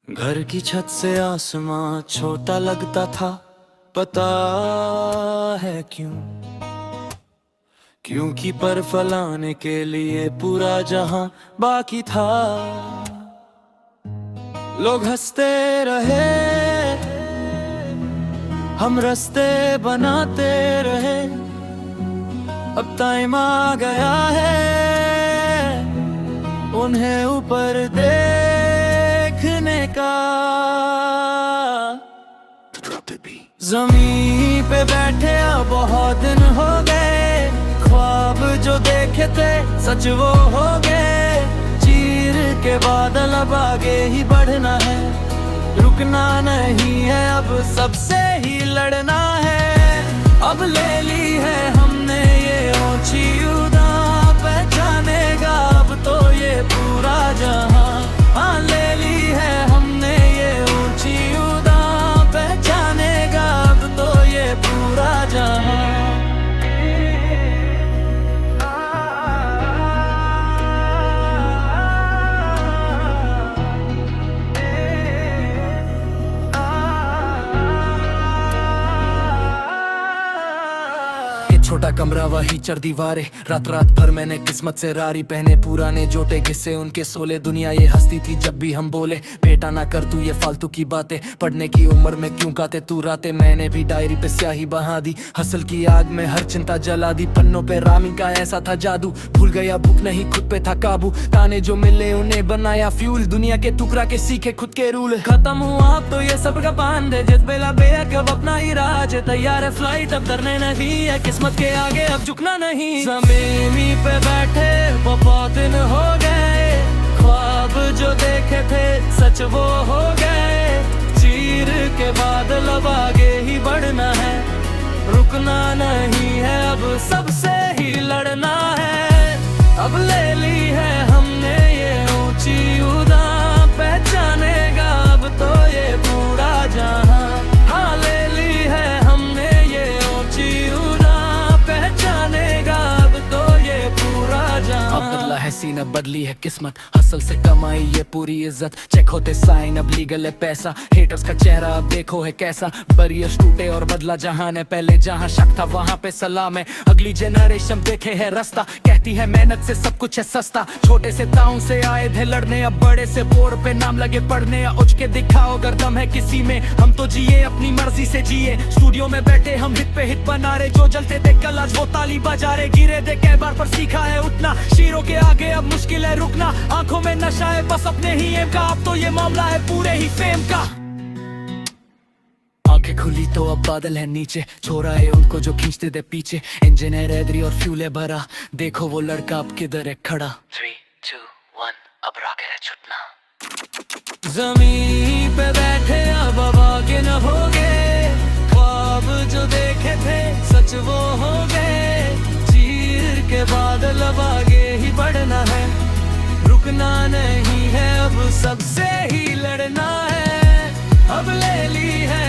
घर की छत से आसमां छोटा लगता था, पता है क्यों? क्योंकि पर फलाने के लिए पूरा जहां बाकी था। लोग हंसते रहे, हम रास्ते बनाते रहे। अब टाइम आ गया है उन्हें ऊपर देखने का। ज़मीन पे बैठे अब बहुत दिन हो गए, ख्वाब जो देखे थे सच वो हो गए। चीर के बादल अब आगे ही बढ़ना है, रुकना नहीं है, अब सबसे ही लड़ना है। अब ले ली है हमने ये ऊंची उड़ान, पहचानेगा अब तो ये पूरा जहां। हाँ, ले ली है हमने ये ऊंची उड़ान, पहचानेगा अब तो ये पूरा जहां। छोटा कमरा वही चर दीवारे, रात रात भर मैंने किस्मत से रारी पहने। पुराने जोटे किस्से उनके सोले, दुनिया ये हंसती थी जब भी हम बोले बेटा ना कर तू ये फालतू की बातें। पढ़ने की उम्र में क्यों काते तू रातें, मैंने भी डायरी पे स्याही बहा दी। हसल की आग में हर चिंता जला दी, पन्नों पे रामी का ऐसा था जादू। भूल गया भूख नहीं खुद पे था काबू, ताने जो मिले उन्हें बनाया फ्यूल। दुनिया के टुकड़ा के सीखे खुद के रूल, खत्म हुआ अब तो ये सब का बांध। जिस बेला बेअकब अपना ही राज, तैयार है फ्लाइट अब डरने नहीं है, किस्मत के आगे अब झुकना नहीं। ज़मीन पे बैठे बहुत दिन हो गए, ख्वाब जो देखे थे सच वो हो गए। चीर के बादल अब आगे ही बढ़ना है, रुकना नहीं है, अब सबसे ही लड़ना है। अब ले ली है हमने ये ऊंची उड़ान, पहचानेगा अब तो ये पूरा जहां। हाँ, ले ली है हमने ये ऊंची उड़ान, पहचानेगा अब तो ये पूरा जहां। अब बदला है सीन, अब बदली है किस्मत, हसल से कमाई ये पूरी इज्जत। चेक होते साइन, अब लीगल है पैसा। हेटर्स का चेहरा अब देखो है कैसा, बरियस टूटे और बदला जहान है। पहले जहां शक था वहां पे सलाम है, अगली जनरेशन देखे है रास्ता। कहती है मेहनत से सब कुछ है सस्ता, छोटे से ताऊ से आए थे लड़ने, अब बड़े से बोर्ड पे नाम लगे पढ़ने। उठ के दिखाओ अगर दम है किसी में, हम तो जिए अपनी मर्जी से जिए। स्टूडियो में बैठे हम हिट पे हिट बना रहे, जो जलते थे कल आज वो ताली बजा रहे। गिरे थे कई बार पर सीखा है उठना, शीरों के आगे अब मुश्किल है रुकना। आंखों में नशा है बस अपने ही एम का, अब तो ये मामला है पूरे ही फेम का। आंखें खुली तो अब बादल है नीचे, छोरा है उनको जो खींचते थे पीछे। इंजन है रेडरी और फ्यूल है भरा, देखो वो लड़का अब किधर है खड़ा। 3, 2, 1 अब रॉकेट है छूटना। ज़मीन पे बैठे अब आगे न होगे, ख्वाब जो देखे थे सच वो हो गए। चीर के बादल अब आगे ही बढ़ना है, रुकना नहीं है, अब सबसे ही लड़ना है। अब ले ली है